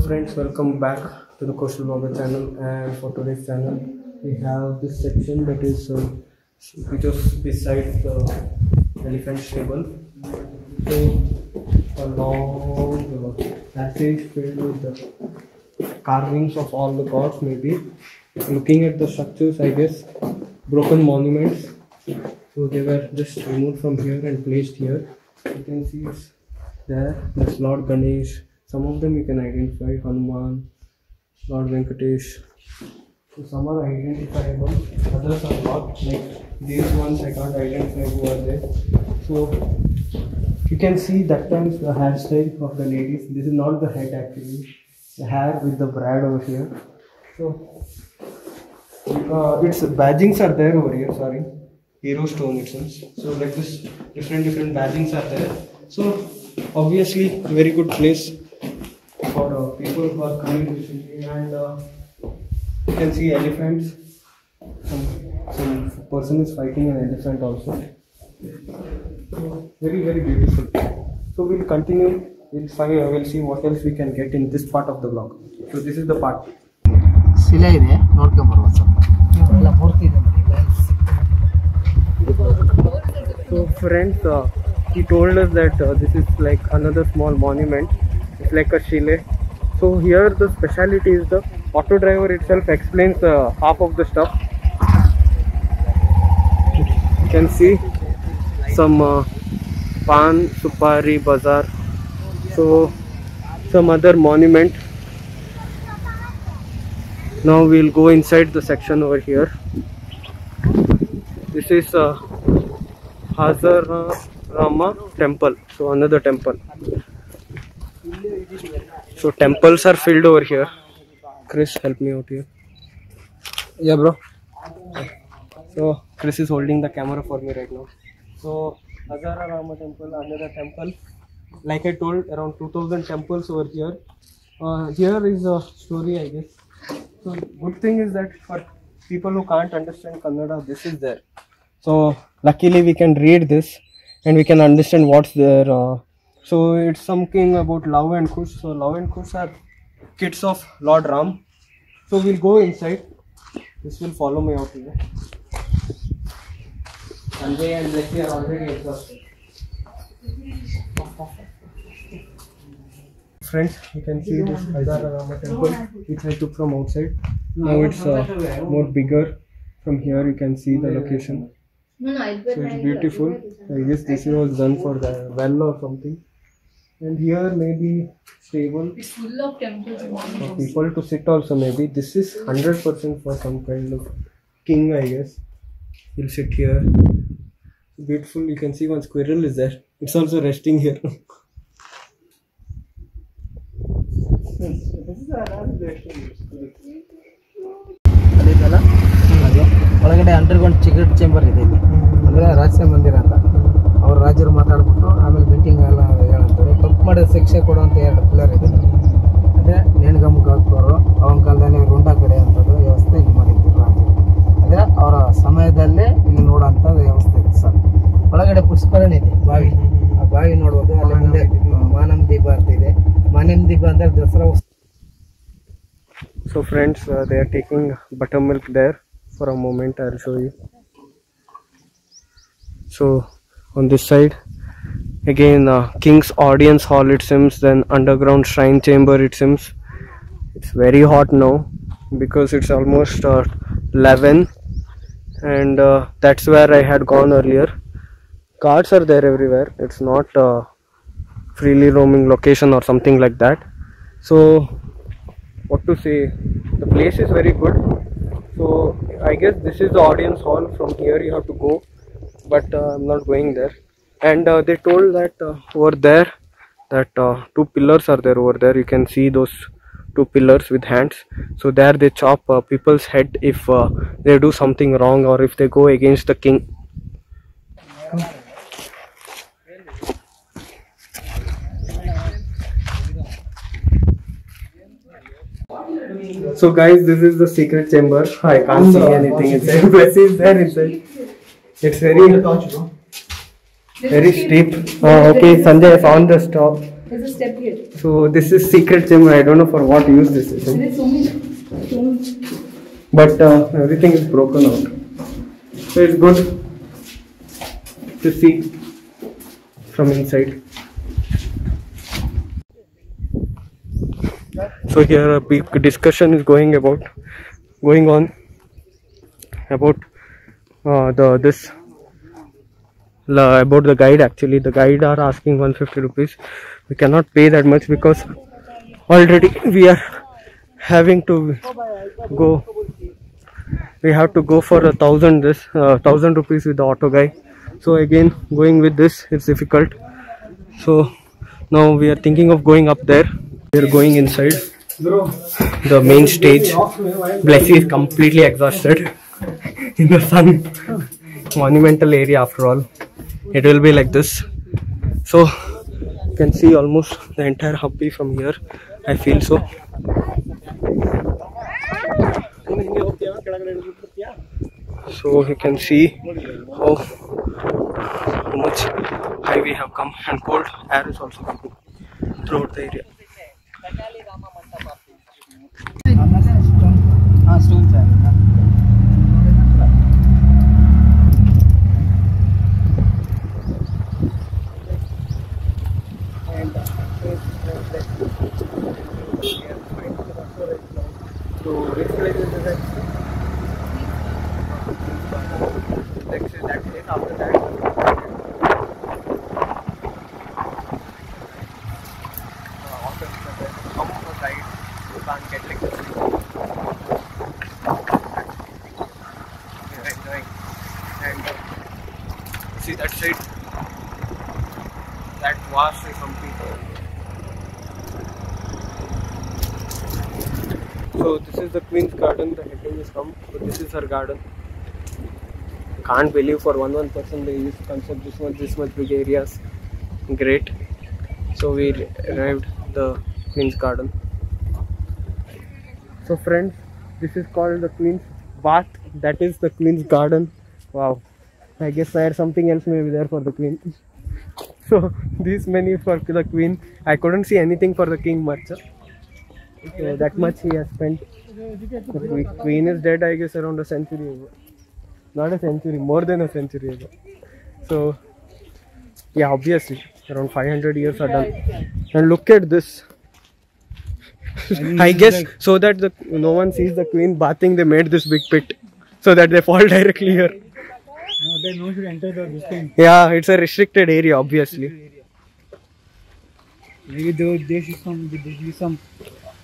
friends, welcome back to the Coastal Blogger channel, and for today's channel we have this section that is which is beside the elephant stable. So a long passage filled with the carvings of all the gods, maybe looking at the structures, I guess broken monuments. So they were just removed from here and placed here. You can see it's there. There's Lord Ganesh. Some of them you can identify, Hanuman, Lord Venkatesh. So some are identifiable, others are not. Like these ones I can't identify who are they. So you can see that times the hairstyle of the ladies. This is not the head actually. The hair with the braid over here. So its badgings are there over here. Sorry, hero stone it seems. So like this, different badgings are there. So obviously very good place for people who are coming recently, and you can see elephants. Some person is fighting an elephant also. So very beautiful. So we'll continue. We'll see what else we can get in this part of the vlog. So this is the part. ಶಿಲೆ ಇದೆ ನೋಡ್ಕೊಂಡು ಬರುವ ಸ್ವಲ್ಪ ಎಲ್ಲ ಮೂರ್ತಿ ಇದೆ So friends, he told us that this is like another small monument. It's like a shile. So here the speciality is the auto driver itself explains half of the stuff. You can see some Pan Supari Bazaar. So some other monument. Now we'll go inside the section over here. This is Hazarama temple. So another temple. So temples are filled over here. Chris, help me out here. Yeah, bro. So Chris is holding the camera for me right now. So Hazarama temple, another temple. Like I told, around 2000 temples over here. Here is a story, I guess. So good thing is that for people who can't understand Kannada, this is there. So luckily we can read this and we can understand what's there. So it's something about Lava and Kush. So Lava and Kush are kids of Lord Ram. So we'll go inside. This will follow me out here. Sanjay and Leslie are already exhausted. Friends, you can see this Hazarama temple which I took from outside. Now it's more bigger. From here you can see the location. So it's beautiful. I guess this was done for the well or something. And here maybe stable. It's full of temples. For people to sit also maybe. This is 100% for some kind of king, I guess. He'll sit here. Beautiful. You can see one squirrel is there. It's also resting here. ಅಲ್ಲಿದೆಲ್ಲ ಅದು ಒಳಗಡೆ underground cigarette chamber ಇದೆ ಇಲ್ಲಿ ಅಂದರೆ ರಾಜ್ಯ ಮಂದಿರ ಅಂತ ಅವ್ರ ರಾಜ್ಯರು ಮಾತಾಡ್ಬಿಟ್ಟು ಆಮೇಲೆ ಮೀಟಿಂಗ್ ಎಲ್ಲ ಹೇಳಂತಾರೆ. ತಪ್ಪು ಮಾಡಿದ ಶಿಕ್ಷೆ ಕೊಡುವಂಥ 2 ಪಿಲ್ಲರ್ ಇದೆ. ಅದೇ ನೇಣುಗಂಬಕ್ಕೆ ಹಾಕೋರು ಅವನ ಕಾಲದಲ್ಲಿ ರುಂಡ ಕಡೆ ಅಂಥದ್ದು ವ್ಯವಸ್ಥೆ ಇಲ್ಲಿ ಮಾಡಿದ್ರು ರಾಜ್ಯರು. ಅದೇ ಅವರ ಸಮಯದಲ್ಲೇ ಇಲ್ಲಿ ನೋಡೋಂಥ ವ್ಯವಸ್ಥೆ ಇದೆ ಸರ್. ಒಳಗಡೆ ಪುಷ್ಕರಣಿ ಇದೆ, ಬಾವಿ. ಆ ಬಾವಿ ನೋಡ್ಬೋದು. ಅಲ್ಲಿ ಮುಂದೆ ಮಾನಮ್ ದೀಪ ಅಂತ ಇದೆ. ಮಾನಮ್ ದೀಪ ಅಂದರೆ Dasara. So friends, they are taking buttermilk there. For a moment I'll show you. So on this side again King's audience hall it seems, then underground shrine chamber it seems. It's very hot now because it's almost 11 and that's where I had gone earlier. Guards are there everywhere. It's not freely roaming location or something like that. So what to say, the place is very good. So I guess this is the audience hall. From here you have to go, but I'm not going there. And they told that over there that 2 pillars are there over there. You can see those 2 pillars with hands. So there they chop people's head if they do something wrong or if they go against the king. So guys, this is the secret chamber. I can't see anything inside. Blessy is there inside. It's very steep. Okay, Sanjay found the There's a step here. So this is secret chamber. I don't know for what use this is. There's so many. But everything is broken out. So it's good to see from inside. So here a big discussion is going on about about the guide. Actually, the guide are asking 150 rupees. We cannot pay that much because already we are having to go. We have to go for 1,000 rupees with the auto guy. So again, going with this is difficult. So now we are thinking of going up there. We are going inside the main stage. Blessy is completely exhausted in the sun. Monumental area after all. It will be like this. So you can see almost the entire Hampi from here. I feel so. So you can see how much high we have come, and cold air is also coming throughout the area. So which place is this? Next is that place. After that, come on the side. You can't get like this. We are enjoying, and see that side. That vast is something. So this is the Queen's Garden. The heading is come. So this is her garden. Can't believe for one person they used to construct this much big areas. Great. So we arrived the Queen's Garden. So friends, this is called the Queen's Bath. That is the Queen's Garden. Wow. I guess there something else may be there for the Queen. So these many for the Queen. I couldn't see anything for the King much. So that much he has spent. The Queen is dead, I guess, around a century ago. Not a century, more than a century ago. So yeah, obviously around 500 years are done. And look at this. I guess so that no one sees the Queen bathing, they made this big pit so that they fall directly here. No, they no should enter this thing. Yeah, it's a restricted area, obviously. Maybe there should be some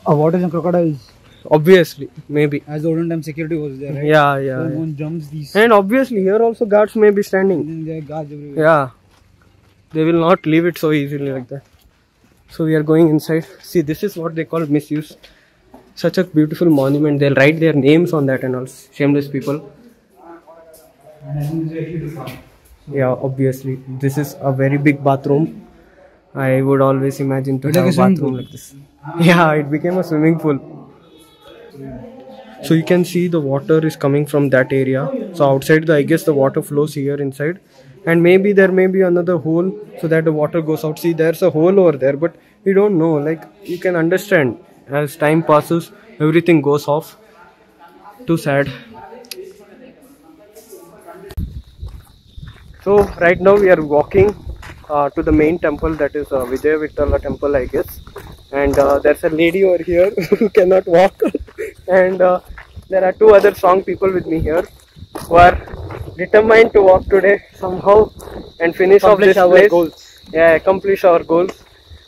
waters and crocodiles. Obviously, maybe. As the olden time security was there, right? Yeah. So one jumps these. And obviously here also guards may be standing. And then there are guards everywhere. Yeah. They will not leave it so easily like that. So we are going inside. See, this is what they call misuse. Such a beautiful monument. They'll write their names on that and all. Shameless people. Yeah, obviously. This is a very big bathroom. I would always imagine to have a bathroom like this. Yeah, it became a swimming pool. So you can see the water is coming from that area. So outside, I guess the water flows here inside. And maybe there may be another hole so that the water goes out. See, there's a hole over there, but we don't know. Like, you can understand. As time passes, everything goes off. Too sad. So right now we are walking to the main temple, that is Vijaya Vittala temple, I guess. And there's a lady over here who cannot walk. And there are two other strong people with me here who are determined to walk today somehow and finish off this place. Goals. Yeah, accomplish our goals.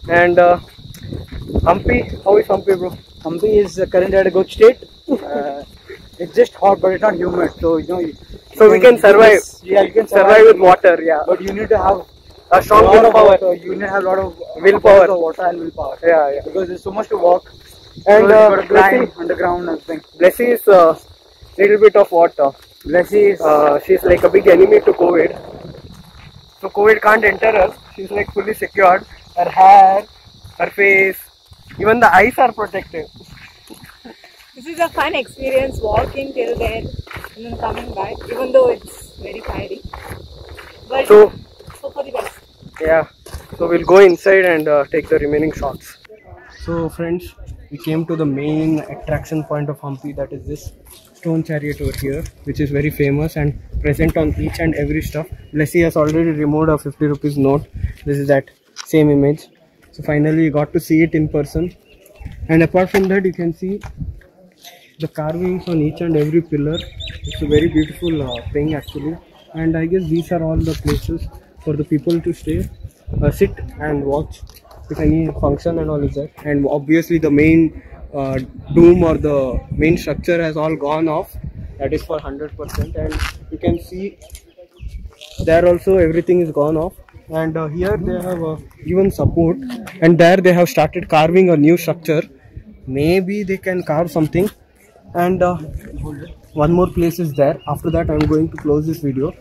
And Hampi, how is Hampi, bro? Hampi is currently at a good state. It's just hot, but it's not humid. So so we can survive. Yeah, you can survive with water. Yeah, but you need to have a strong willpower. You need to have a lot of willpower. Water and willpower. Yeah. Because there's so much to walk. And you got to climb underground and things. Blessy is little bit of what? Blessy is she's like a big enemy to COVID. So COVID can't enter us. She's like fully secured. Her hair, her face, even the eyes are protected. This is a fun experience, walking till there and then coming back, even though it's very tiring. But so, hope for the best. Yeah. So we'll go inside and take the remaining shots. So friends, we came to the main attraction point of Hampi, that is this stone chariot over here, which is very famous and present on each and every stuff. Blessy has already removed a 50 rupees note. This is that same image. So finally we got to see it in person. And apart from that, you can see the carvings on each and every pillar. It's a very beautiful thing actually. And I guess these are all the places for the people to stay, sit and watch if any function and all is there. And obviously the main dome or the main structure has all gone off. That is for 100%. And you can see there also everything is gone off. And here they have given support, and there they have started carving a new structure. Maybe they can carve something. And one more place is there. After that I'm going to close this video.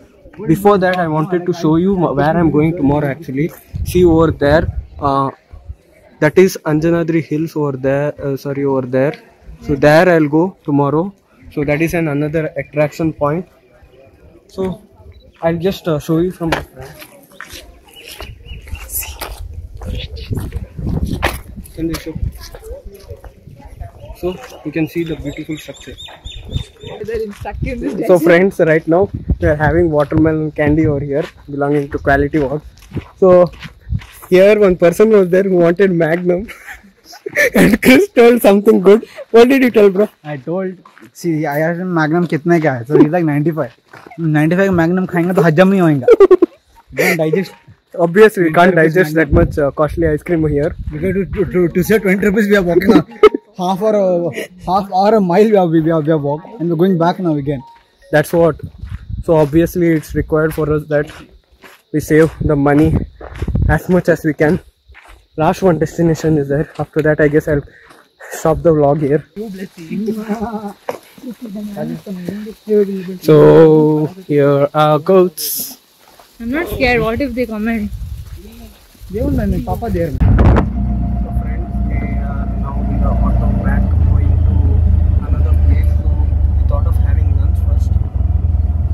Before that I wanted to show you where I'm going tomorrow actually. See over there, that is Anjanadri Hills over there, over there. So there I'll go tomorrow. So that is another attraction point. So I'll just show you from the front. So you can see the beautiful structure. So friends, right now we are having watermelon candy over here belonging to Quality Walk. So here one person was there who wanted Magnum and Chris told something good. What did you tell, bro? I told, see, I asked him Magnum kitne ka hai? So he's like 95. 95 Magnum khayenge to hajam nahi hoega. Don't digest. Obviously we can't digest that much costly ice cream here. Because to save 20 rupees we are walking half hour a mile we are walking, and we're going back now again. That's what. So obviously it's required for us that we save the money as much as we can. Last one destination is there. After that I guess I'll stop the vlog here. So here are goats. I'm not scared. What if they comment? Papa there. So friends, they are now in the auto back going to another place. So we thought of having lunch first.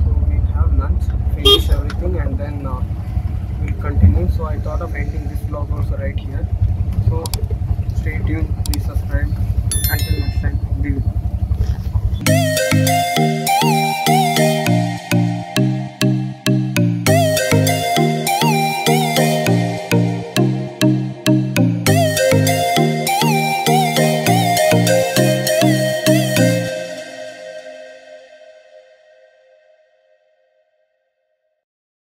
So we'll have lunch, finish everything, and then we'll continue. So I thought of ending this vlog also right here. So stay tuned, please subscribe. Until next time, be with you.